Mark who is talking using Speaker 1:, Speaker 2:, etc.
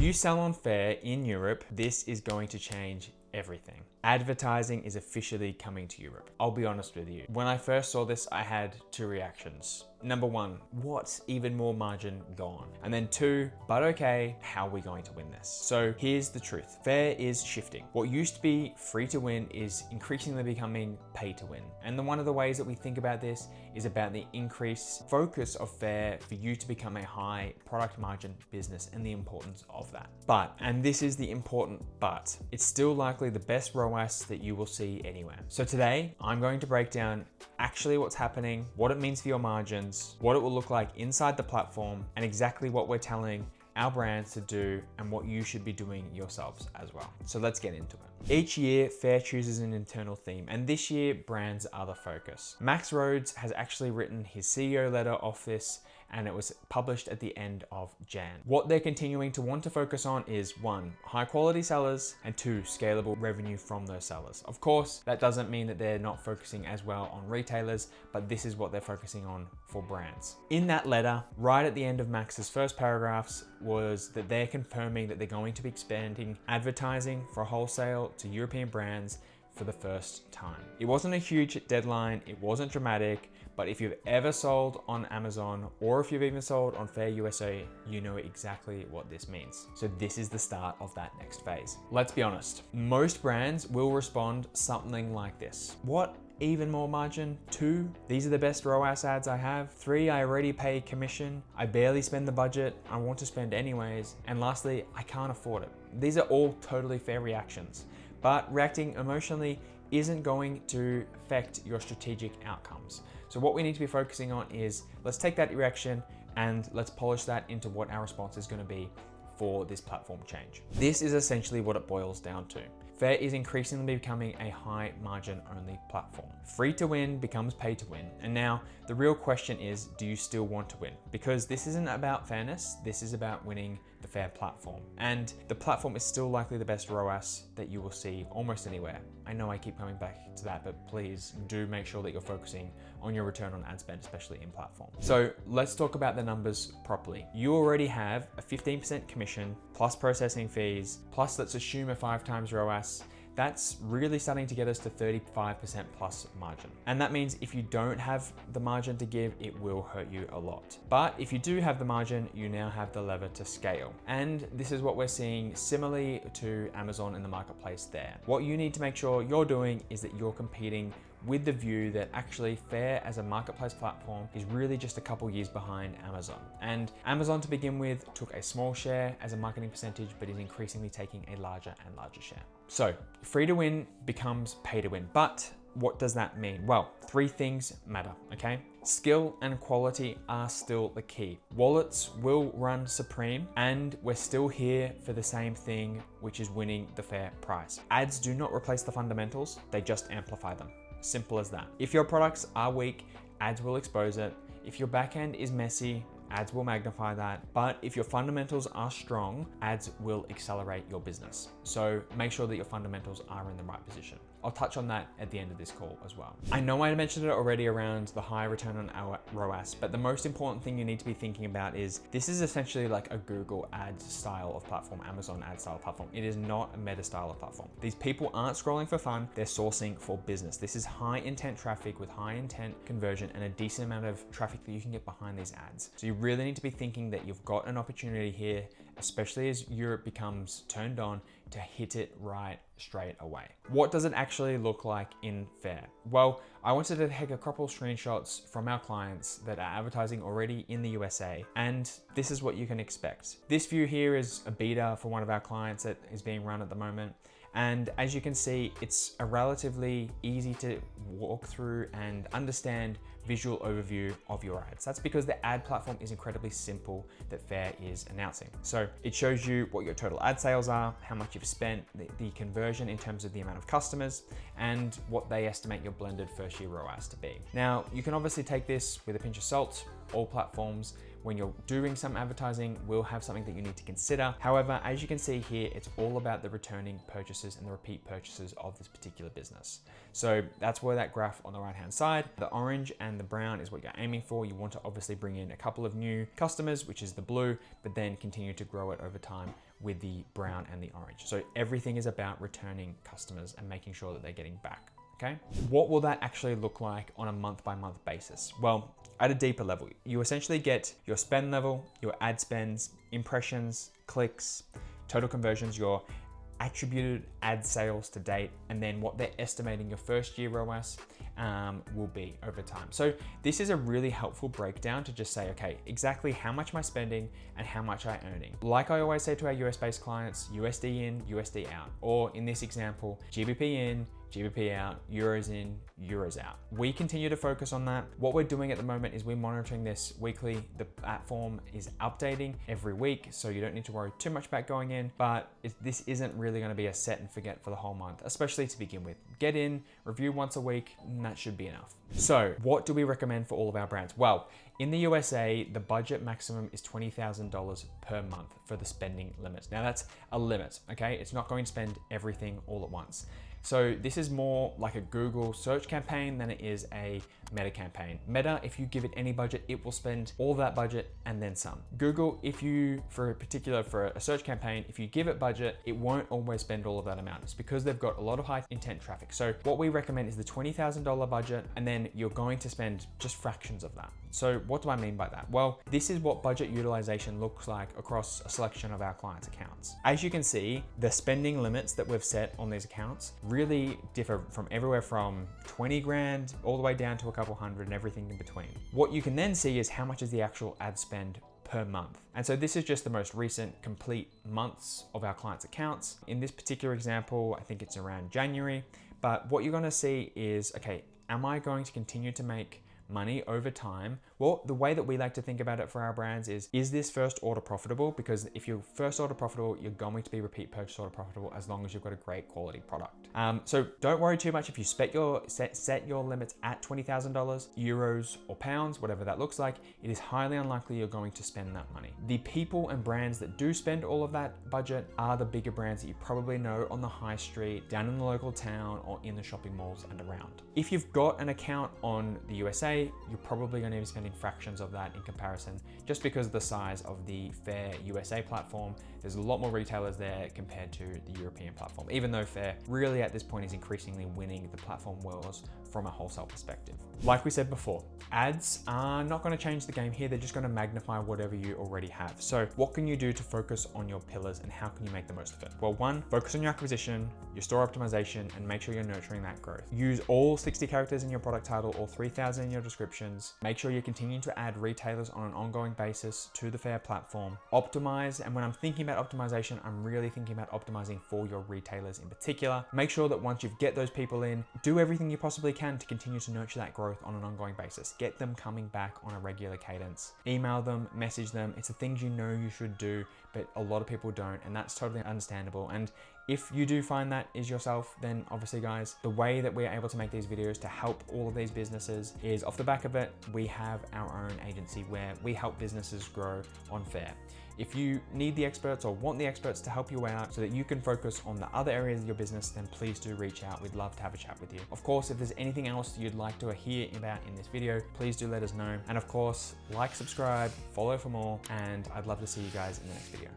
Speaker 1: you sell on Faire in Europe, this is going to change everything. Advertising is officially coming to Europe. I'll be honest with you. When I first saw this, I had two reactions. Number one, what's even more margin gone? And then two, but okay, how are we going to win this? So here's the truth. Faire is shifting. What used to be free to win is increasingly becoming pay to win. And one of the ways that we think about this is about the increased focus of Faire for you to become a high product margin business and the importance of that. But, and this is the important but, it's still likely the best ROAS that you will see anywhere. So today, I'm going to break down actually what's happening, what it means for your margins, what it will look like inside the platform, and exactly what we're telling our brands to do and what you should be doing yourselves as well. So let's get into it. Each year, Faire chooses an internal theme, and this year, brands are the focus. Max Rhodes has actually written his CEO letter off this, and it was published at the end of Jan. What they're continuing to want to focus on is one, high quality sellers, and two, scalable revenue from those sellers. Of course, that doesn't mean that they're not focusing as well on retailers, but this is what they're focusing on for brands. In that letter, right at the end of Max's first paragraphs, was that they're confirming that they're going to be expanding advertising for wholesale to European brands for the first time. It wasn't a huge deadline, it wasn't dramatic, but if you've ever sold on Amazon or if you've even sold on Faire USA, you know exactly what this means. So this is the start of that next phase. Let's be honest, most brands will respond something like this. What? Even more margin? 2, these are the best ROAS ads I have. 3, I already pay commission. I barely spend the budget I want to spend anyways. And lastly, I can't afford it. These are all totally fair reactions, but reacting emotionally isn't going to affect your strategic outcomes. So what we need to be focusing on is, let's take that reaction and let's polish that into what our response is going to be for this platform change. This is essentially what it boils down to. Faire is increasingly becoming a high margin only platform. Free to win becomes pay to win. And now the real question is, do you still want to win? Because this isn't about fairness, this is about winning the Faire platform. And the platform is still likely the best ROAS that you will see almost anywhere. I know I keep coming back to that, but please do make sure that you're focusing on your return on ad spend, especially in platform. So let's talk about the numbers properly. You already have a 15% commission plus processing fees, plus let's assume a 5 times ROAS. That's really starting to get us to 35% plus margin. And that means if you don't have the margin to give, it will hurt you a lot. But if you do have the margin, you now have the lever to scale. And this is what we're seeing similarly to Amazon in the marketplace there. What you need to make sure you're doing is that you're competing with the view that actually Faire as a marketplace platform is really just a couple years behind Amazon. And Amazon to begin with took a small share as a marketing percentage, but is increasingly taking a larger and larger share. So free to win becomes pay to win. But what does that mean? Well, 3 things matter, okay? Skill and quality are still the key. Wallets will run supreme, and we're still here for the same thing, which is winning the fair price. Ads do not replace the fundamentals, they just amplify them. Simple as that. If your products are weak, ads will expose it. If your backend is messy, ads will magnify that. But if your fundamentals are strong, ads will accelerate your business. So make sure that your fundamentals are in the right position. I'll touch on that at the end of this call as well. I know I mentioned it already around the high return on our ROAS, but the most important thing you need to be thinking about is this is essentially like a Google ad style of platform, Amazon ad style platform. It is not a meta style of platform. These people aren't scrolling for fun, they're sourcing for business. This is high intent traffic with high intent conversion and a decent amount of traffic that you can get behind these ads. So you really need to be thinking that you've got an opportunity here, especially as Europe becomes turned on, to hit it right straight away. What does it actually look like in Faire? Well, I wanted to take a couple of screenshots from our clients that are advertising already in the USA, and this is what you can expect. This view here is a beta for one of our clients that is being run at the moment. And as you can see, it's a relatively easy to walk through and understand visual overview of your ads. That's because the ad platform is incredibly simple that Faire is announcing. So it shows you what your total ad sales are, how much you've spent, the conversion in terms of the amount of customers, and what they estimate your blended first year ROAS to be. Now, you can obviously take this with a pinch of salt. All platforms, when you're doing some advertising, will have something that you need to consider. However, as you can see here, it's all about the returning purchases and the repeat purchases of this particular business. So that's where that graph on the right-hand side, the orange and and the brown is what you're aiming for. You want to obviously bring in a couple of new customers, which is the blue, but then continue to grow it over time with the brown and the orange. So everything is about returning customers and making sure that they're getting back. Okay. What will that actually look like on a month-by-month basis? Well, at a deeper level, you essentially get your spend level, your ad spends, impressions, clicks, total conversions, your attributed ad sales to date, and then what they're estimating your first year ROAS will be over time. So this is a really helpful breakdown to just say, okay, exactly how much am I spending and how much am I earning? Like I always say to our US-based clients, USD in, USD out, or in this example, GBP in, GBP out, euros in, euros out. We continue to focus on that. What we're doing at the moment is we're monitoring this weekly. The platform is updating every week, so you don't need to worry too much about going in, but this isn't really gonna be a set and forget for the whole month, especially to begin with. Get in, review once a week, and that should be enough. So what do we recommend for all of our brands? Well, in the USA, the budget maximum is $20,000 per month for the spending limit. Now that's a limit, okay? It's not going to spend everything all at once. So this is more like a Google search campaign than it is a Meta campaign. Meta, if you give it any budget, it will spend all of that budget and then some. Google, if you, for a search campaign, if you give it budget, it won't always spend all of that amount. It's because they've got a lot of high intent traffic. So what we recommend is the $20,000 budget, and then you're going to spend just fractions of that. So what do I mean by that? Well, this is what budget utilization looks like across a selection of our clients' accounts. As you can see, the spending limits that we've set on these accounts really differ from everywhere from 20 grand all the way down to a couple hundred and everything in between. What you can then see is how much is the actual ad spend per month. And so this is just the most recent complete months of our clients' accounts. In this particular example, I think it's around January, but what you're gonna see is, okay, am I going to continue to make money over time? Well, the way that we like to think about it for our brands is this first order profitable? Because if you're first order profitable, you're going to be repeat purchase order profitable as long as you've got a great quality product. So don't worry too much if you set your limits at $20,000, euros or pounds, whatever that looks like. It is highly unlikely you're going to spend that money. The people and brands that do spend all of that budget are the bigger brands that you probably know on the high street, down in the local town, or in the shopping malls and around. If you've got an account on the USA, you're probably going to be spending fractions of that in comparison, just because of the size of the Faire USA platform. There's a lot more retailers there compared to the European platform, even though Faire really at this point is increasingly winning the platform wars from a wholesale perspective. Like we said before, ads are not going to change the game here. They're just going to magnify whatever you already have. So what can you do to focus on your pillars and how can you make the most of it? Well, one, focus on your acquisition, your store optimization, and make sure you're nurturing that growth. Use all 60 characters in your product title or 3,000 in your descriptions. Make sure you're continuing to add retailers on an ongoing basis to the Faire platform. Optimize, and when I'm thinking about optimization, I'm really thinking about optimizing for your retailers in particular. Make sure that once you get those people in, do everything you possibly can to continue to nurture that growth on an ongoing basis. Get them coming back on a regular cadence. Email them, message them. It's the things you know you should do, but a lot of people don't, and that's totally understandable. And if you do find that is yourself, then obviously guys, the way that we're able to make these videos to help all of these businesses is off the back of it, we have our own agency where we help businesses grow on Faire. If you need the experts or want the experts to help you out so that you can focus on the other areas of your business, then please do reach out. We'd love to have a chat with you. Of course, if there's anything else you'd like to hear about in this video, please do let us know. And of course, like, subscribe, follow for more, and I'd love to see you guys in the next video.